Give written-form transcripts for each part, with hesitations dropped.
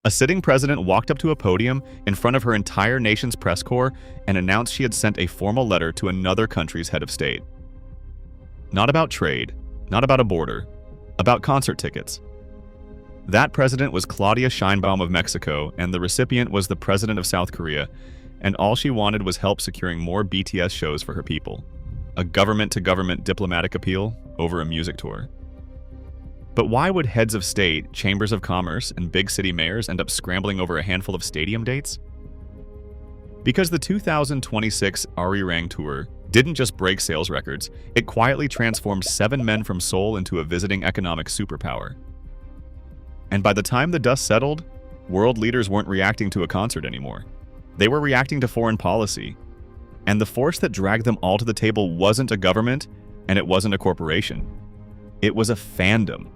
A sitting president walked up to a podium in front of her entire nation's press corps and announced she had sent a formal letter to another country's head of state. Not about trade, not about a border, about concert tickets. That president was Claudia Sheinbaum of Mexico, and the recipient was the president of South Korea, and all she wanted was help securing more BTS shows for her people. A government-to-government diplomatic appeal over a music tour. But why would heads of state, chambers of commerce, and big city mayors end up scrambling over a handful of stadium dates? Because the 2026 Arirang Tour didn't just break sales records, it quietly transformed 7 men from Seoul into a visiting economic superpower. And by the time the dust settled, world leaders weren't reacting to a concert anymore. They were reacting to foreign policy. And the force that dragged them all to the table wasn't a government, and it wasn't a corporation. It was a fandom.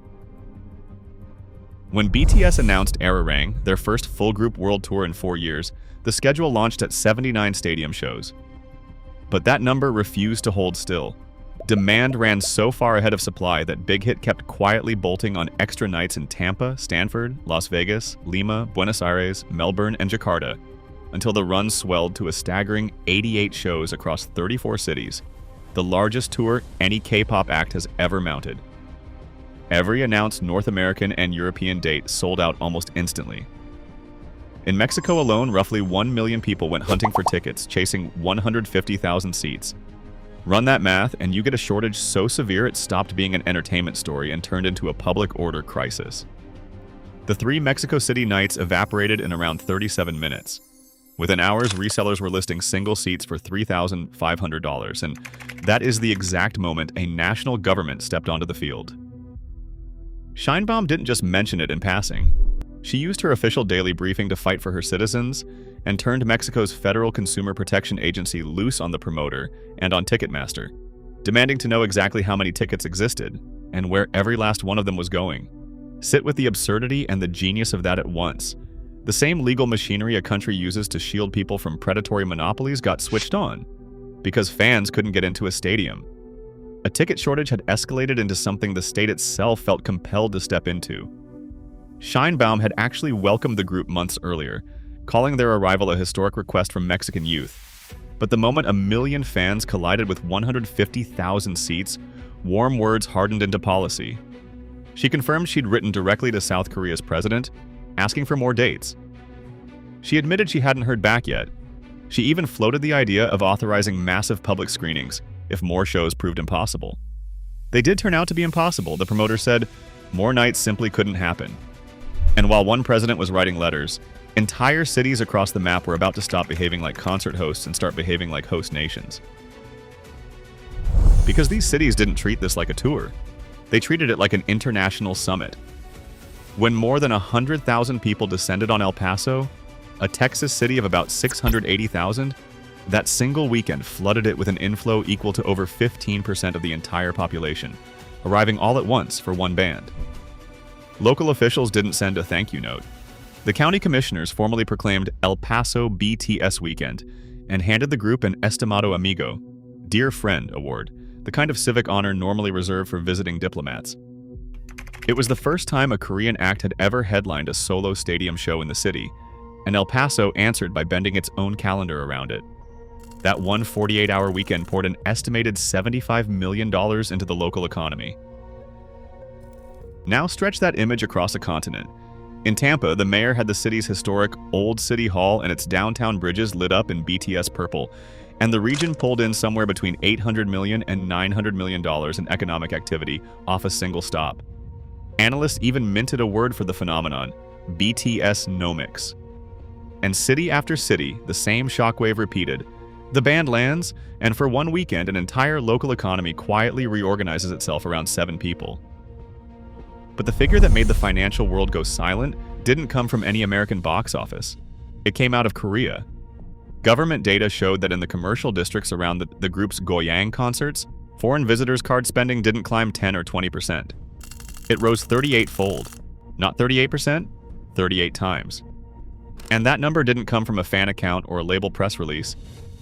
When BTS announced Arirang, their first full-group world tour in 4 years, the schedule launched at 79 stadium shows. But that number refused to hold still. Demand ran so far ahead of supply that Big Hit kept quietly bolting on extra nights in Tampa, Stanford, Las Vegas, Lima, Buenos Aires, Melbourne, and Jakarta, until the run swelled to a staggering 88 shows across 34 cities, the largest tour any K-pop act has ever mounted. Every announced North American and European date sold out almost instantly. In Mexico alone, roughly 1 million people went hunting for tickets, chasing 150,000 seats. Run that math, and you get a shortage so severe it stopped being an entertainment story and turned into a public order crisis. The 3 Mexico City nights evaporated in around 37 minutes. Within hours, resellers were listing single seats for $3,500, and that is the exact moment a national government stepped onto the field. Sheinbaum didn't just mention it in passing. She used her official daily briefing to fight for her citizens and turned Mexico's Federal Consumer Protection Agency loose on the promoter and on Ticketmaster, demanding to know exactly how many tickets existed and where every last one of them was going. Sit with the absurdity and the genius of that at once. The same legal machinery a country uses to shield people from predatory monopolies got switched on because fans couldn't get into a stadium. A ticket shortage had escalated into something the state itself felt compelled to step into. Sheinbaum had actually welcomed the group months earlier, calling their arrival a historic request from Mexican youth. But the moment a million fans collided with 150,000 seats, warm words hardened into policy. She confirmed she'd written directly to South Korea's president, asking for more dates. She admitted she hadn't heard back yet. She even floated the idea of authorizing massive public screenings if more shows proved impossible. They did turn out to be impossible, the promoter said. More nights simply couldn't happen. And while one president was writing letters, entire cities across the map were about to stop behaving like concert hosts and start behaving like host nations. Because these cities didn't treat this like a tour. They treated it like an international summit. When more than 100,000 people descended on El Paso, a Texas city of about 680,000, that single weekend flooded it with an inflow equal to over 15% of the entire population, arriving all at once for one band. Local officials didn't send a thank you note. The county commissioners formally proclaimed El Paso BTS Weekend and handed the group an Estimado Amigo, Dear Friend award, the kind of civic honor normally reserved for visiting diplomats. It was the first time a Korean act had ever headlined a solo stadium show in the city, and El Paso answered by bending its own calendar around it. That one 48-hour weekend poured an estimated $75 million into the local economy. Now stretch that image across a continent. In Tampa, the mayor had the city's historic Old City Hall and its downtown bridges lit up in BTS purple, and the region pulled in somewhere between $800 million and $900 million in economic activity off a single stop. Analysts even minted a word for the phenomenon, BTSnomics. And city after city, the same shockwave repeated. The band lands, and for one weekend, an entire local economy quietly reorganizes itself around 7 people. But the figure that made the financial world go silent didn't come from any American box office. It came out of Korea. Government data showed that in the commercial districts around the group's Goyang concerts, foreign visitors' card spending didn't climb 10 or 20%. It rose 38-fold. Not 38%, 38 times. And that number didn't come from a fan account or a label press release.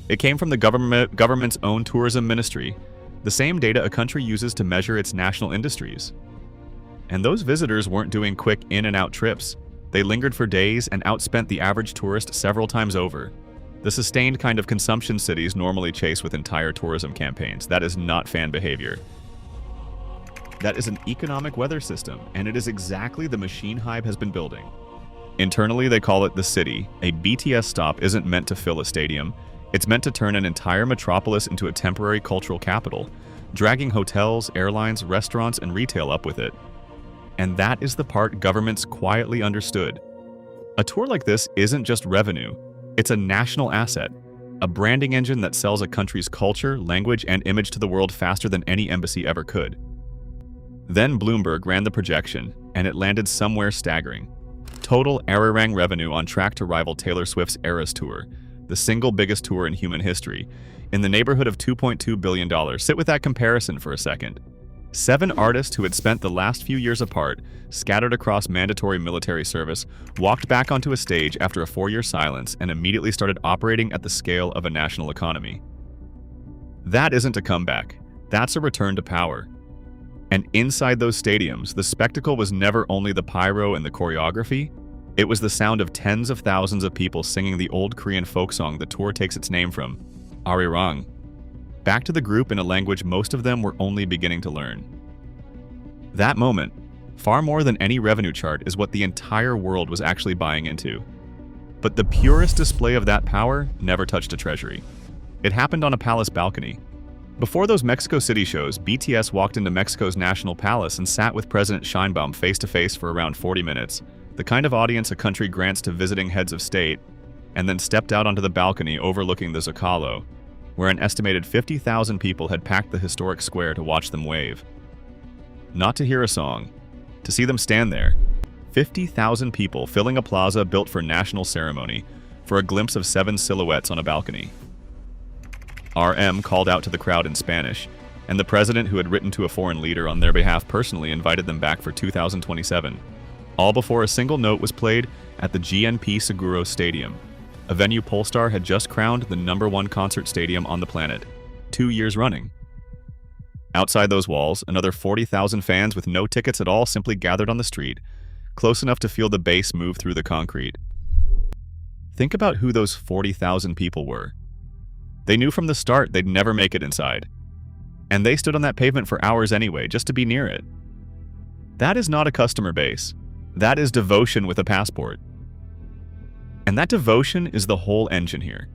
It came from the government's own tourism ministry, the same data a country uses to measure its national industries. And those visitors weren't doing quick in and out trips. They lingered for days and outspent the average tourist several times over. The sustained kind of consumption cities normally chase with entire tourism campaigns. That is not fan behavior. That is an economic weather system, and it is exactly the machine HYBE has been building. Internally, they call it the city. A BTS stop isn't meant to fill a stadium. It's meant to turn an entire metropolis into a temporary cultural capital, dragging hotels, airlines, restaurants, and retail up with it. And that is the part governments quietly understood. A tour like this isn't just revenue. It's a national asset, a branding engine that sells a country's culture, language, and image to the world faster than any embassy ever could. Then Bloomberg ran the projection, and it landed somewhere staggering. Total Arirang revenue on track to rival Taylor Swift's Eras Tour, the single biggest tour in human history, in the neighborhood of $2.2 billion. Sit with that comparison for a second. 7 artists who had spent the last few years apart, scattered across mandatory military service, walked back onto a stage after a 4-year silence and immediately started operating at the scale of a national economy. That isn't a comeback. That's a return to power. And inside those stadiums, the spectacle was never only the pyro and the choreography, it was the sound of tens of thousands of people singing the old Korean folk song the tour takes its name from, Arirang, back to the group in a language most of them were only beginning to learn. That moment, far more than any revenue chart, is what the entire world was actually buying into. But the purest display of that power never touched a treasury. It happened on a palace balcony. Before those Mexico City shows, BTS walked into Mexico's National Palace and sat with President Sheinbaum face-to-face for around 40 minutes, the kind of audience a country grants to visiting heads of state, and then stepped out onto the balcony overlooking the Zocalo, where an estimated 50,000 people had packed the historic square to watch them wave. Not to hear a song, to see them stand there. 50,000 people filling a plaza built for national ceremony, for a glimpse of 7 silhouettes on a balcony. RM called out to the crowd in Spanish, and the president, who had written to a foreign leader on their behalf, personally invited them back for 2027. All before a single note was played at the GNP Seguro Stadium, a venue Polestar had just crowned the #1 concert stadium on the planet, 2 years running. Outside those walls, another 40,000 fans with no tickets at all simply gathered on the street, close enough to feel the bass move through the concrete. Think about who those 40,000 people were. They knew from the start they'd never make it inside. And they stood on that pavement for hours anyway, just to be near it. That is not a customer base. That is devotion with a passport. And that devotion is the whole engine here.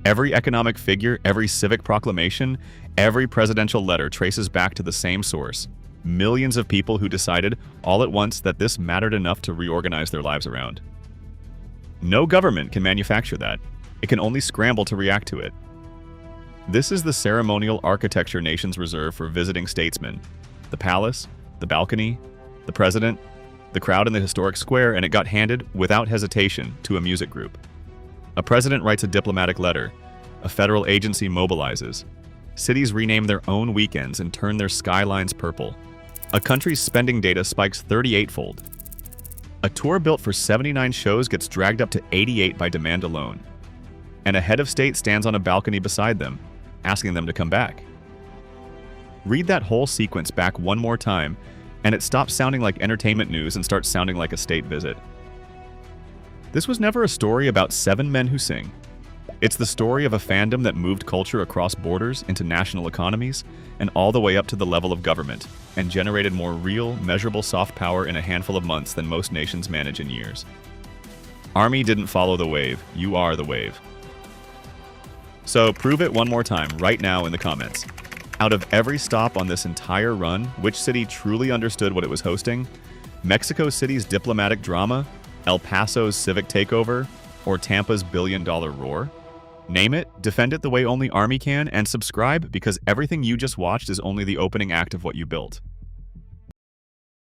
Every economic figure, every civic proclamation, every presidential letter traces back to the same source. Millions of people who decided all at once that this mattered enough to reorganize their lives around. No government can manufacture that. It can only scramble to react to it. This is the ceremonial architecture nations reserve for visiting statesmen. The palace, the balcony, the president, the crowd in the historic square, and it got handed, without hesitation, to a music group. A president writes a diplomatic letter. A federal agency mobilizes. Cities rename their own weekends and turn their skylines purple. A country's spending data spikes 38-fold. A tour built for 79 shows gets dragged up to 88 by demand alone. And a head of state stands on a balcony beside them, asking them to come back. Read that whole sequence back one more time, and it stops sounding like entertainment news and starts sounding like a state visit. This was never a story about 7 men who sing. It's the story of a fandom that moved culture across borders into national economies and all the way up to the level of government, and generated more real, measurable soft power in a handful of months than most nations manage in years. ARMY didn't follow the wave. You are the wave. So prove it one more time right now in the comments. Out of every stop on this entire run, which city truly understood what it was hosting? Mexico City's diplomatic drama, El Paso's civic takeover, or Tampa's billion-dollar roar? Name it, defend it the way only ARMY can, and subscribe because everything you just watched is only the opening act of what you built.